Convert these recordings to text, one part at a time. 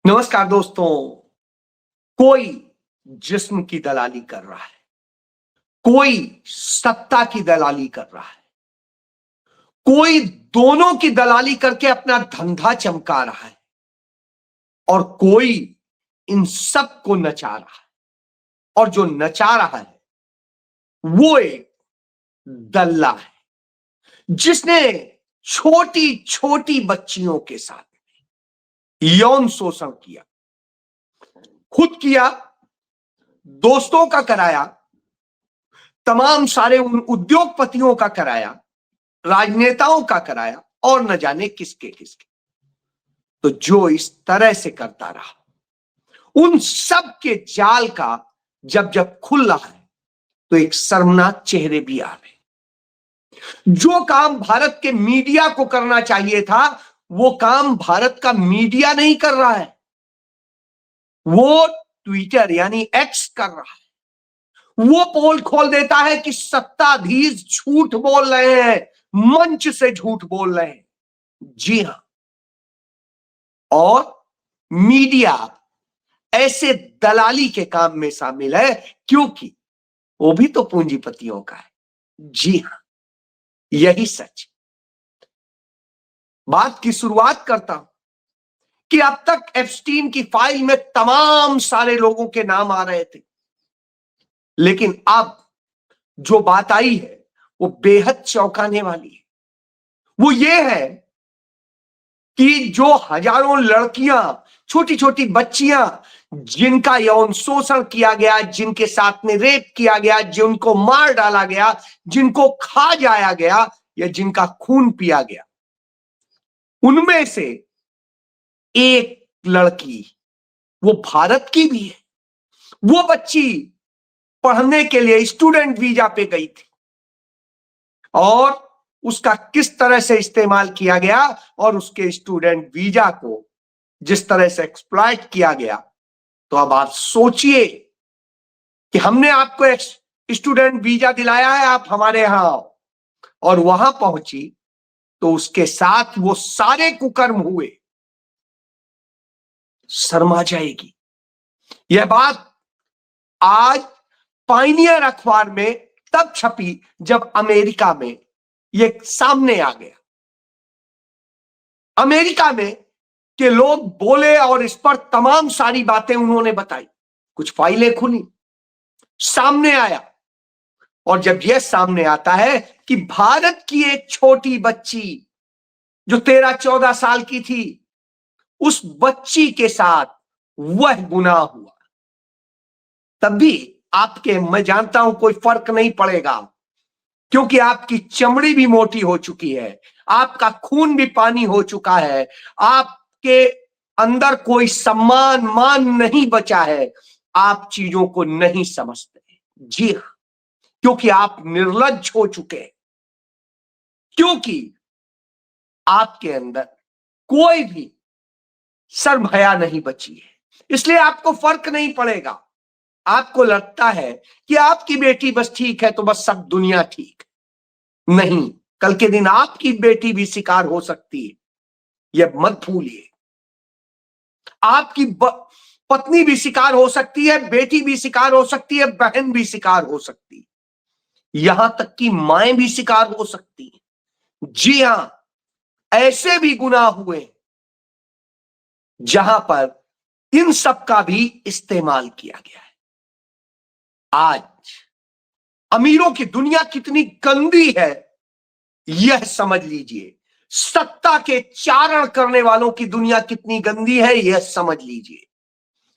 नमस्कार दोस्तों। कोई जिस्म की दलाली कर रहा है, कोई सत्ता की दलाली कर रहा है, कोई दोनों की दलाली करके अपना धंधा चमका रहा है और कोई इन सब को नचा रहा है। और जो नचा रहा है वो एक दल्ला है जिसने छोटी छोटी बच्चियों के साथ यौन शोषण किया, खुद किया, दोस्तों का कराया, तमाम सारे उन उद्योगपतियों का कराया, राजनेताओं का कराया और न जाने किसके किसके। तो जो इस तरह से करता रहा, उन सब के जाल का जब जब खुल रहा है तो एक शर्मनाक चेहरे भी आ रहे। जो काम भारत के मीडिया को करना चाहिए था वो काम भारत का मीडिया नहीं कर रहा है, वो ट्विटर यानी एक्स कर रहा है। वो पोल खोल देता है कि सत्ताधीश झूठ बोल रहे हैं, मंच से झूठ बोल रहे हैं। जी हां, और मीडिया ऐसे दलाली के काम में शामिल है क्योंकि वो भी तो पूंजीपतियों का है। जी हां, यही सच। बात की शुरुआत करता हूं कि अब तक एप्स्टीन की फाइल में तमाम सारे लोगों के नाम आ रहे थे, लेकिन अब जो बात आई है वो बेहद चौंकाने वाली है। वो ये है कि जो हजारों लड़कियां, छोटी छोटी बच्चियां जिनका यौन शोषण किया गया, जिनके साथ में रेप किया गया, जिनको मार डाला गया, जिनको खा जाया गया या जिनका खून पिया गया, उनमें से एक लड़की वो भारत की भी है। वो बच्ची पढ़ने के लिए स्टूडेंट वीजा पे गई थी और उसका किस तरह से इस्तेमाल किया गया और उसके स्टूडेंट वीजा को जिस तरह से एक्सप्लॉइट किया गया। तो अब आप सोचिए कि हमने आपको स्टूडेंट वीजा दिलाया है, आप हमारे यहां आओ, और वहां पहुंची तो उसके साथ वो सारे कुकर्म हुए। शर्मा जाएगी। यह बात आज पायनियर अखबार में तब छपी जब अमेरिका में यह सामने आ गया। अमेरिका में के लोग बोले और इस पर तमाम सारी बातें उन्होंने बताई, कुछ फाइलें खुली, सामने आया। और जब यह सामने आता है कि भारत की एक छोटी बच्ची जो 13-14 साल की थी, उस बच्ची के साथ वह गुनाह हुआ, तब भी आपके, मैं जानता हूं, कोई फर्क नहीं पड़ेगा क्योंकि आपकी चमड़ी भी मोटी हो चुकी है, आपका खून भी पानी हो चुका है, आपके अंदर कोई सम्मान मान नहीं बचा है, आप चीजों को नहीं समझते। जी हां, क्योंकि आप निर्लज्ज हो चुके हैं, क्योंकि आपके अंदर कोई भी शर्म हया नहीं बची है, इसलिए आपको फर्क नहीं पड़ेगा। आपको लगता है कि आपकी बेटी बस ठीक है तो बस सब दुनिया ठीक है। नहीं, कल के दिन आपकी बेटी भी शिकार हो सकती है, यह मत भूलिए। आपकी पत्नी भी शिकार हो सकती है, बेटी भी शिकार हो सकती है, बहन भी शिकार हो सकती है, यहां तक कि मां भी शिकार हो सकती है। जी हां, ऐसे भी गुनाह हुए जहां पर इन सब का भी इस्तेमाल किया गया है। आज अमीरों की दुनिया कितनी गंदी है यह समझ लीजिए, सत्ता के चारण करने वालों की दुनिया कितनी गंदी है यह समझ लीजिए।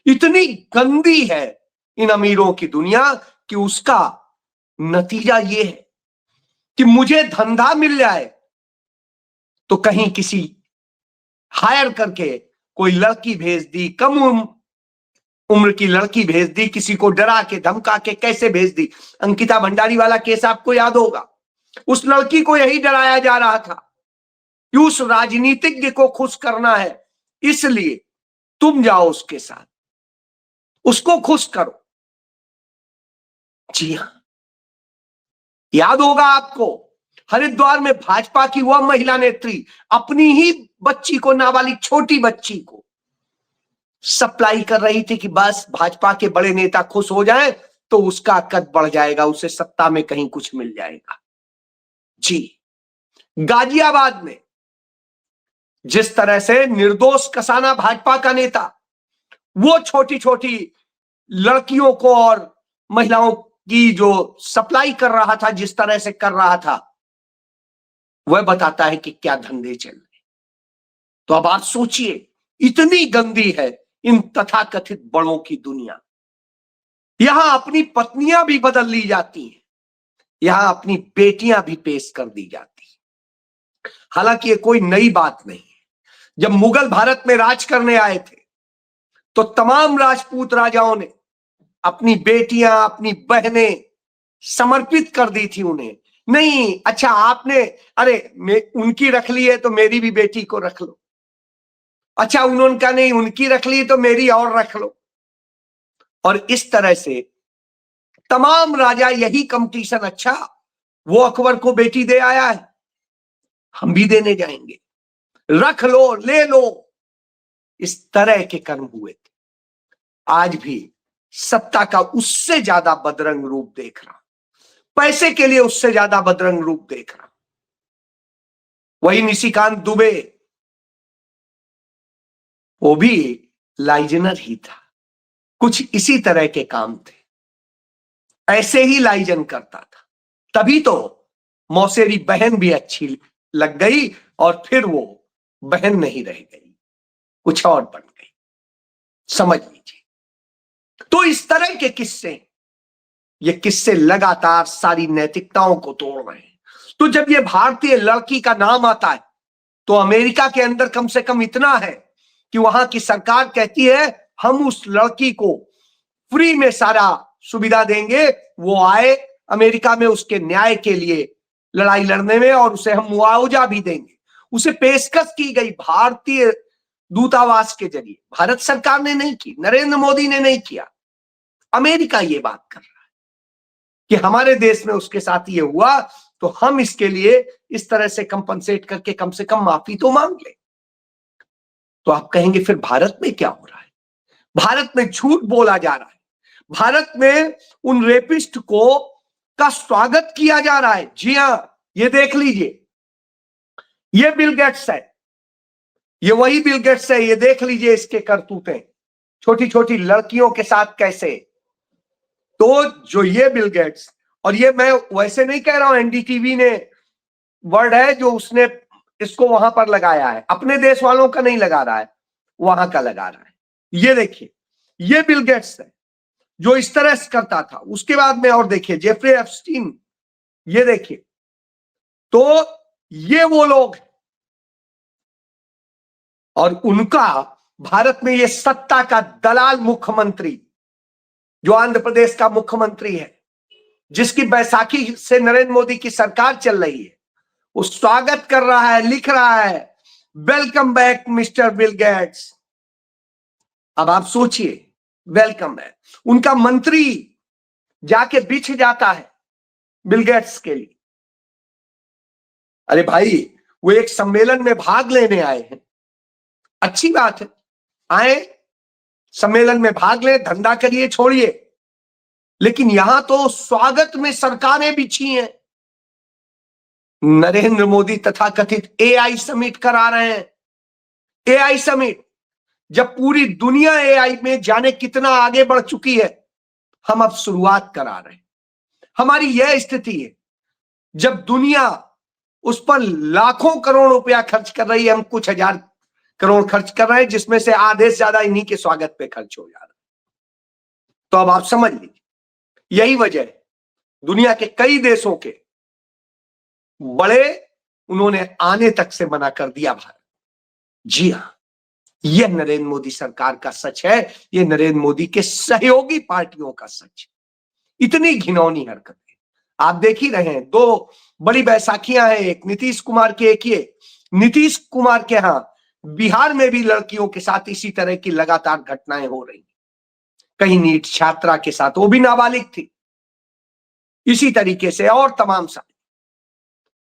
इतनी गंदी है इन अमीरों की दुनिया कि उसका नतीजा यह है कि मुझे धंधा मिल जाए तो कहीं किसी हायर करके कोई लड़की भेज दी, कम उम्र की लड़की भेज दी, किसी को डरा के धमका के कैसे भेज दी। अंकिता भंडारी वाला केस आपको याद होगा, उस लड़की को यही डराया जा रहा था कि उस राजनीतिज्ञ को खुश करना है, इसलिए तुम जाओ उसके साथ, उसको खुश करो। जी हां, याद होगा आपको, हरिद्वार में भाजपा की वह महिला नेत्री अपनी ही बच्ची को, नाबालिग छोटी बच्ची को, सप्लाई कर रही थी कि बस भाजपा के बड़े नेता खुश हो जाएं तो उसका कद बढ़ जाएगा, उसे सत्ता में कहीं कुछ मिल जाएगा। जी, गाजियाबाद में जिस तरह से निर्दोष कसाना भाजपा का नेता वो छोटी छोटी लड़कियों को और महिलाओं की जो सप्लाई कर रहा था, जिस तरह से कर रहा था, वह बताता है कि क्या धंधे चल रहे। तो अब आप सोचिए, इतनी गंदी है इन तथाकथित बड़ों की दुनिया। यहां अपनी पत्नियां भी बदल ली जाती हैं, यहां अपनी बेटियां भी पेश कर दी जाती हैं। हालांकि ये कोई नई बात नहीं है। जब मुगल भारत में राज करने आए थे तो तमाम राजपूत राजाओं ने अपनी बेटियां, अपनी बहनें समर्पित कर दी थी उन्हें। नहीं, अच्छा आपने, अरे उनकी रख ली है तो मेरी भी बेटी को रख लो। अच्छा उन्होंने कहा नहीं, उनकी रख ली तो मेरी और रख लो। और इस तरह से तमाम राजा यही कंपटीशन, अच्छा वो अकबर को बेटी दे आया है, हम भी देने जाएंगे, रख लो, ले लो। इस तरह के कर्म हुए थे। आज भी सत्ता का उससे ज्यादा बदरंग रूप देख रहा, पैसे के लिए उससे ज्यादा बदरंग रूप देख रहा। वही निशिकांत दुबे, वो भी लाइजनर ही था, कुछ इसी तरह के काम थे, ऐसे ही लाइजन करता था। तभी तो मौसेरी बहन भी अच्छी लग गई और फिर वो बहन नहीं रह गई, कुछ और बन गई। समझ लीजिए। तो इस तरह के किस्से, ये किस्से लगातार सारी नैतिकताओं को तोड़ रहे हैं। तो जब ये भारतीय लड़की का नाम आता है तो अमेरिका के अंदर कम से कम इतना है कि वहां की सरकार कहती है हम उस लड़की को फ्री में सारा सुविधा देंगे, वो आए अमेरिका में उसके न्याय के लिए लड़ाई लड़ने में, और उसे हम मुआवजा भी देंगे। उसे पेशकश की गई भारतीय दूतावास के जरिए। भारत सरकार ने नहीं की, नरेंद्र मोदी ने नहीं किया, अमेरिका ये बात कर रहा है कि हमारे देश में उसके साथ ये हुआ तो हम इसके लिए इस तरह से कंपनसेट करके कम से कम माफी तो मांग ले। तो आप कहेंगे फिर भारत में क्या हो रहा है? भारत में झूठ बोला जा रहा है, भारत में उन रेपिस्ट को का स्वागत किया जा रहा है। जी हां, ये देख लीजिए, ये बिल गेट्स है, ये वही बिल गेट्स है। ये देख लीजिए इसके करतूतें, छोटी छोटी लड़कियों के साथ कैसे। तो जो ये बिल गेट्स, और ये मैं वैसे नहीं कह रहा हूं, एनडीटीवी ने वर्ड है जो उसने इसको वहां पर लगाया है, अपने देश वालों का नहीं लगा रहा है, वहां का लगा रहा है। ये देखिए, ये बिल गेट्स है जो इस तरह से करता था। उसके बाद में और देखिए जेफरी एप्स्टीन, ये देखिए, तो ये वो लोग, और उनका भारत में ये सत्ता का दलाल मुख्यमंत्री जो आंध्र प्रदेश का मुख्यमंत्री है, जिसकी बैसाखी से नरेंद्र मोदी की सरकार चल रही है, वो स्वागत कर रहा है, लिख रहा है welcome back mister Bill Gates. अब आप सोचिए, वेलकम बैक। उनका मंत्री जाके बिछ जाता है बिल गेट्स के लिए। अरे भाई, वो एक सम्मेलन में भाग लेने आए हैं, अच्छी बात है, आए सम्मेलन में भाग ले, धंधा करिए, छोड़िए, लेकिन यहां तो स्वागत में सरकारें बिछी हैं। नरेंद्र मोदी तथाकथित एआई समिट करा रहे हैं, एआई समिट। जब पूरी दुनिया एआई में जाने कितना आगे बढ़ चुकी है, हम अब शुरुआत करा रहे हैं। हमारी यह स्थिति है, जब दुनिया उस पर लाखों करोड़ रुपया खर्च कर रही है, हम कुछ हजार करोड़ खर्च कर रहे हैं, जिसमें से आधे से ज्यादा इन्हीं के स्वागत पे खर्च हो जा रहा है। तो अब आप समझ लीजिए, यही वजह है दुनिया के कई देशों के बड़े, उन्होंने आने तक से मना कर दिया भारत। जी हां, यह नरेंद्र मोदी सरकार का सच है, यह नरेंद्र मोदी के सहयोगी पार्टियों का सच है। इतनी घिनौनी हरकतें आप देख ही रहे हैं। दो बड़ी बैसाखियां हैं, एक नीतीश कुमार की, एक ये नीतीश कुमार के यहां बिहार में भी लड़कियों के साथ इसी तरह की लगातार घटनाएं हो रही, कहीं नीट छात्रा के साथ, वो भी नाबालिग थी, इसी तरीके से और तमाम सारे।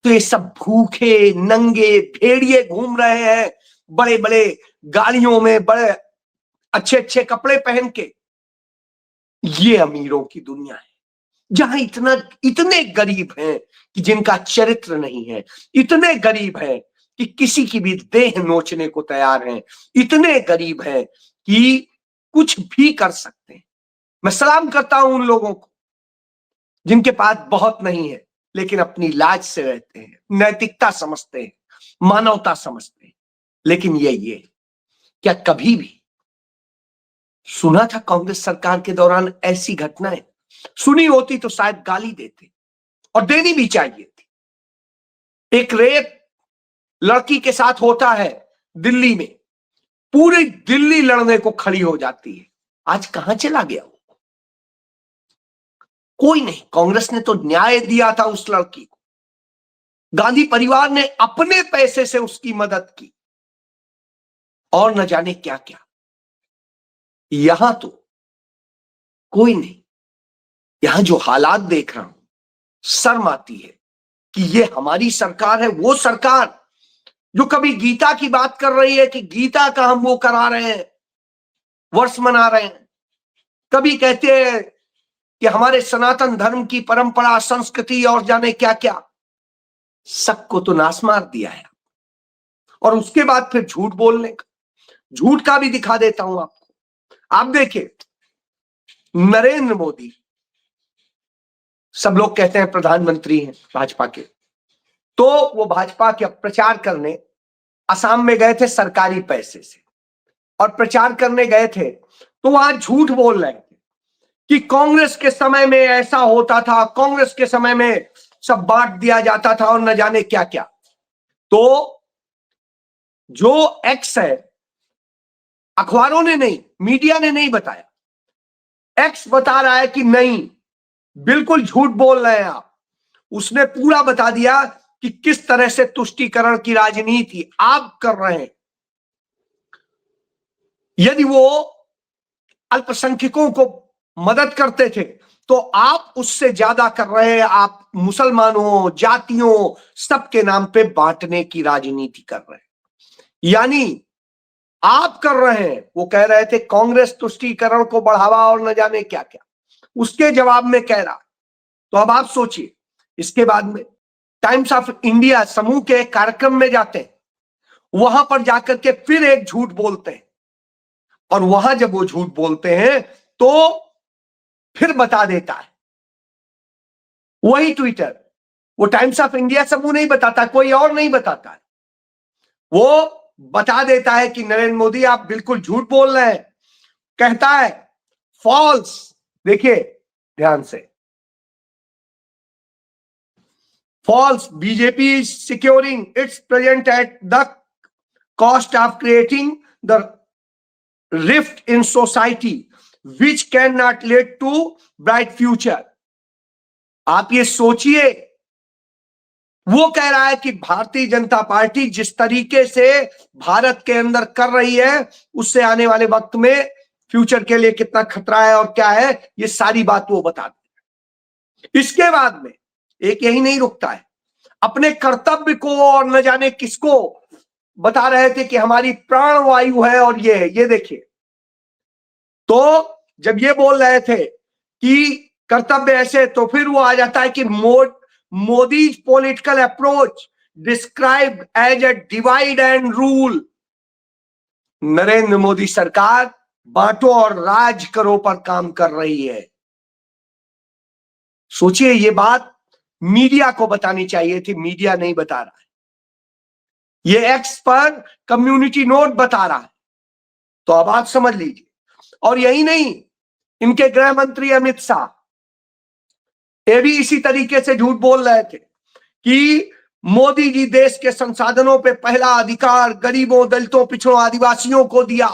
तो ये सब भूखे नंगे भेड़िए घूम रहे हैं बड़े बड़े गाड़ियों में, बड़े अच्छे अच्छे कपड़े पहन के। ये अमीरों की दुनिया है, जहां इतने गरीब हैं कि जिनका चरित्र नहीं है, इतने गरीब हैं कि किसी की भी देह नोचने को तैयार हैं, इतने गरीब हैं कि कुछ भी कर सकते हैं। मैं सलाम करता हूं उन लोगों को जिनके पास बहुत नहीं है, लेकिन अपनी लाज से रहते हैं, नैतिकता समझते हैं, मानवता समझते हैं। लेकिन ये क्या कभी भी सुना था कांग्रेस सरकार के दौरान ऐसी घटनाएं? सुनी होती तो शायद गाली देते, और देनी भी चाहिए थी। एक रेप लड़की के साथ होता है दिल्ली में, पूरी दिल्ली लड़ने को खड़ी हो जाती है। आज कहां चला गया वो? कोई नहीं। कांग्रेस ने तो न्याय दिया था उस लड़की को, गांधी परिवार ने अपने पैसे से उसकी मदद की, और न जाने क्या क्या। यहां तो कोई नहीं। यहां जो हालात देख रहा हूं, शर्म आती है कि ये हमारी सरकार है, वो सरकार जो कभी गीता की बात कर रही है कि गीता का हम वो करा रहे हैं, वर्ष मना रहे हैं, कभी कहते हैं कि हमारे सनातन धर्म की परंपरा, संस्कृति और जाने क्या क्या। सबको तो नाश मार दिया है, और उसके बाद फिर झूठ बोलने का। झूठ का भी दिखा देता हूं आपको। आप देखिए, नरेंद्र मोदी, सब लोग कहते हैं प्रधानमंत्री हैं भाजपा के, तो वो भाजपा के प्रचार करने असम में गए थे सरकारी पैसे से, और प्रचार करने गए थे तो वहां झूठ बोल रहे थे कि कांग्रेस के समय में ऐसा होता था, कांग्रेस के समय में सब बांट दिया जाता था, और न जाने क्या क्या। तो जो एक्स है, अखबारों ने नहीं, मीडिया ने नहीं बताया, एक्स बता रहा है कि नहीं, बिल्कुल झूठ बोल रहे हैं आप। उसने पूरा बता दिया कि किस तरह से तुष्टीकरण की राजनीति आप कर रहे हैं। यदि वो अल्पसंख्यकों को मदद करते थे, तो आप उससे ज्यादा कर रहे हैं। आप मुसलमानों, जातियों, सबके नाम पे बांटने की राजनीति कर रहे हैं। यानी आप कर रहे हैं, वो कह रहे थे कांग्रेस तुष्टीकरण को बढ़ावा और न जाने क्या क्या, उसके जवाब में कह रहा। तो अब आप सोचिए, इसके बाद में टाइम्स ऑफ इंडिया समूह के एक कार्यक्रम में जाते हैं, वहां पर जाकर के फिर एक झूठ बोलते हैं, और वहां जब वो झूठ बोलते हैं तो फिर बता देता है वही ट्विटर। वो टाइम्स ऑफ इंडिया समूह नहीं बताता, कोई और नहीं बताता है, वो बता देता है कि नरेंद्र मोदी आप बिल्कुल झूठ बोल रहे हैं। कहता है फॉल्स। देखिए ध्यान से, false, BJP is securing its present at the cost of creating the rift in society which can not lead to bright future. आप ये सोचिए, वो कह रहा है कि भारतीय जनता पार्टी जिस तरीके से भारत के अंदर कर रही है, उससे आने वाले वक्त में फ्यूचर के लिए कितना खतरा है और क्या है, ये सारी बात वो बता दे। इसके बाद में एक यही नहीं रुकता है, अपने कर्तव्य को और न जाने किसको बता रहे थे कि हमारी प्राण वायु है, और ये देखिए। तो जब ये बोल रहे थे कि कर्तव्य ऐसे, तो फिर वो आ जाता है कि Modi's political approach describe as a divide and rule. Narendra Modi सरकार बांटो और राज करो पर काम कर रही है। सोचिए, ये बात मीडिया को बतानी चाहिए थी, मीडिया नहीं बता रहा है। ये एक्स पर कम्युनिटी नोट बता रहा है। तो अब आप समझ लीजिए। और यही नहीं, इनके गृह मंत्री अमित शाह, ये भी इसी तरीके से झूठ बोल रहे थे कि मोदी जी देश के संसाधनों पे पहला अधिकार गरीबों, दलितों, पिछड़ों, आदिवासियों को दिया।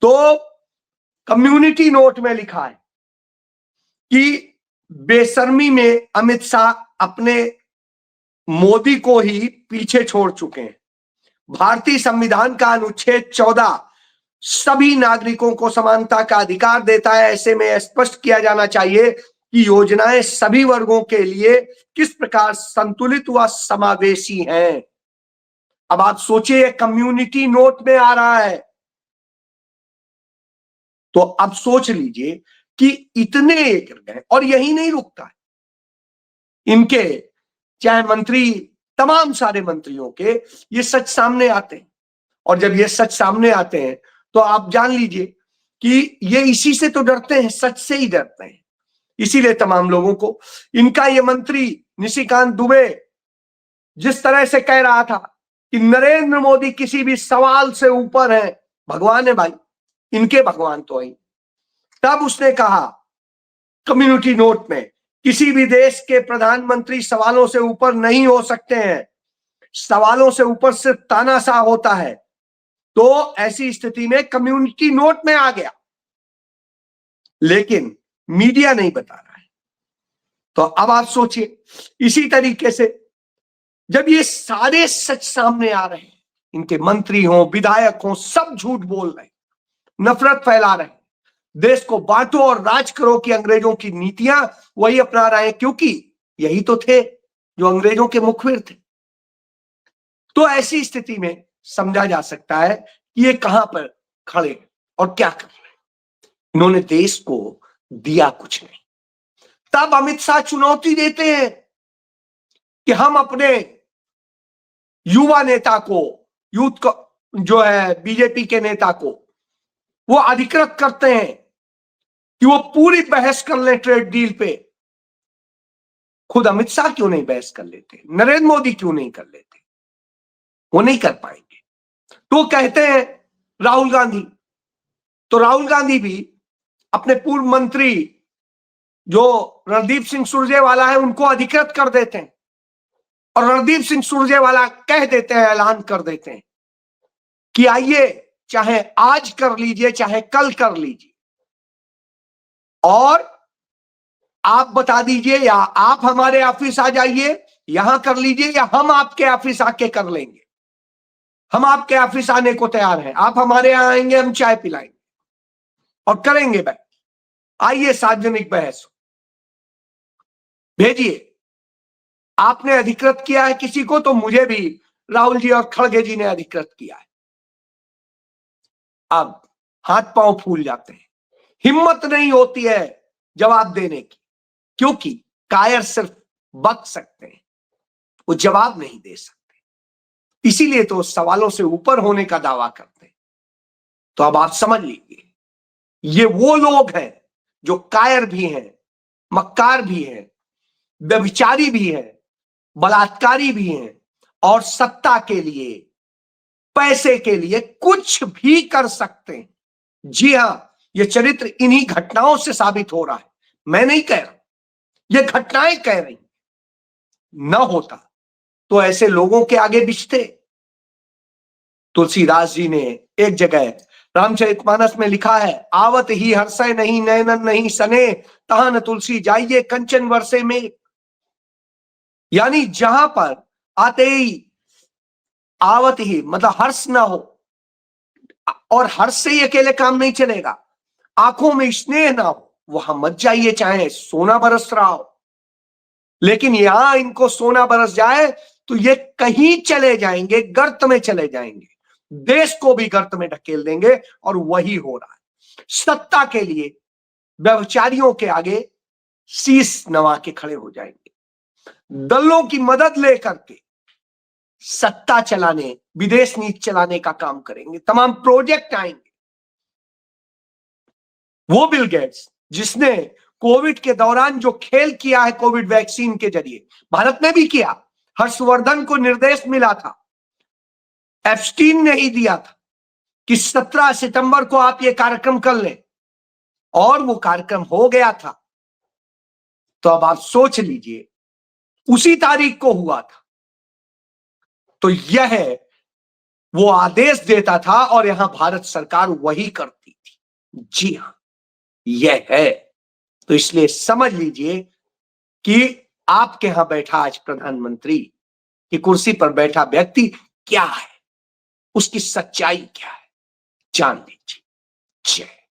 तो कम्युनिटी नोट में लिखा है कि बेशर्मी में अमित शाह अपने मोदी को ही पीछे छोड़ चुके हैं। भारतीय संविधान का अनुच्छेद 14 सभी नागरिकों को समानता का अधिकार देता है। ऐसे में स्पष्ट किया जाना चाहिए कि योजनाएं सभी वर्गों के लिए किस प्रकार संतुलित व समावेशी हैं। अब आप सोचिए, कम्युनिटी नोट में आ रहा है तो अब सोच लीजिए कि इतने गिर गए, और यही नहीं रुकता है। इनके चाहे मंत्री, तमाम सारे मंत्रियों के ये सच सामने आते हैं, और जब ये सच सामने आते हैं तो आप जान लीजिए कि ये इसी से तो डरते हैं, सच से ही डरते हैं। इसीलिए तमाम लोगों को इनका ये मंत्री निशिकांत दुबे जिस तरह से कह रहा था कि नरेंद्र मोदी किसी भी सवाल से ऊपर है, भगवान है भाई, इनके भगवान तो है। तब उसने कहा कम्युनिटी नोट में, किसी भी देश के प्रधानमंत्री सवालों से ऊपर नहीं हो सकते हैं, सवालों से ऊपर सिर्फ तानाशाह होता है। तो ऐसी स्थिति में कम्युनिटी नोट में आ गया, लेकिन मीडिया नहीं बता रहा है। तो अब आप सोचिए, इसी तरीके से जब ये सारे सच सामने आ रहे हैं, इनके मंत्री हो, विधायक हो, सब झूठ बोल रहे हैं, नफरत फैला रहे हैं, देश को बांटो और राज करो की अंग्रेजों की नीतियां वही अपना रहे हैं, क्योंकि यही तो थे जो अंग्रेजों के मुखबिर थे। तो ऐसी स्थिति में समझा जा सकता है कि ये कहां पर खड़े और क्या कर रहे हैं। इन्होंने देश को दिया कुछ नहीं। तब अमित शाह चुनौती देते हैं कि हम अपने युवा नेता को, यूथ को, जो है बीजेपी के नेता को, वो अधिकृत करते हैं कि वो पूरी बहस कर ले ट्रेड डील पे। खुद अमित शाह क्यों नहीं बहस कर लेते, नरेंद्र मोदी क्यों नहीं कर लेते? वो नहीं कर पाएंगे। तो कहते हैं राहुल गांधी, तो राहुल गांधी भी अपने पूर्व मंत्री जो रणदीप सिंह सुरजेवाला है उनको अधिकृत कर देते हैं, और रणदीप सिंह सुरजेवाला कह देते हैं, ऐलान कर देते हैं कि आइए, चाहे आज कर लीजिए चाहे कल कर लीजिए, और आप बता दीजिए, या आप हमारे ऑफिस आ जाइए यहां कर लीजिए, या हम आपके ऑफिस आके कर लेंगे। हम आपके ऑफिस आने को तैयार हैं, आप हमारे यहां आएंगे, हम चाय पिलाएंगे और करेंगे बैठ, आइए सार्वजनिक बहस भेजिए। आपने अधिकृत किया है किसी को, तो मुझे भी राहुल जी और खड़गे जी ने अधिकृत किया है। अब हाथ पांव फूल जाते हैं, हिम्मत नहीं होती है जवाब देने की, क्योंकि कायर सिर्फ बक सकते हैं, वो जवाब नहीं दे सकते। इसीलिए तो सवालों से ऊपर होने का दावा करते हैं। तो अब आप समझ लीजिए, ये वो लोग हैं जो कायर भी हैं, मक्कार भी हैं, व्यभिचारी भी हैं, बलात्कारी भी हैं, और सत्ता के लिए, पैसे के लिए कुछ भी कर सकते हैं। जी हां, यह चरित्र इन्हीं घटनाओं से साबित हो रहा है। मैं नहीं कह रहा, ये घटनाएं कह रही। न होता तो ऐसे लोगों के आगे बिछते। तुलसीदास जी ने एक जगह रामचरितमानस में लिखा है, आवत ही हर्षय नहीं नैनन नहीं सने, तहां न तुलसी जाइए कंचन वर्षे में। यानी जहां पर आते ही आवत ही मतलब हर्ष ना हो, और हर्ष से ही अकेले काम नहीं चलेगा, आंखों में स्नेह ना हो, वहां मत जाइए चाहे सोना बरस रहा हो। लेकिन यहां इनको सोना बरस जाए तो ये कहीं चले जाएंगे, गर्त में चले जाएंगे, देश को भी गर्त में ढकेल देंगे। और वही हो रहा है। सत्ता के लिए व्यभिचारियों के आगे शीश नवा के खड़े हो जाएंगे, दलों की मदद लेकर के सत्ता चलाने, विदेश नीति चलाने का काम करेंगे, तमाम प्रोजेक्ट आएंगे। वो बिल गेट्स जिसने कोविड के दौरान जो खेल किया है कोविड वैक्सीन के जरिए, भारत में भी किया। हर्षवर्धन को निर्देश मिला था, एप्स्टीन ने ही दिया था कि 17 सितंबर को आप ये कार्यक्रम कर लें, और वो कार्यक्रम हो गया था। तो अब आप सोच लीजिए, उसी तारीख को हुआ था। तो यह वो आदेश देता था और यहां भारत सरकार वही करती थी। जी हां, यह है। तो इसलिए समझ लीजिए कि आपके यहां बैठा आज प्रधानमंत्री की कुर्सी पर बैठा व्यक्ति क्या है, उसकी सच्चाई क्या है, जान लीजिए। जय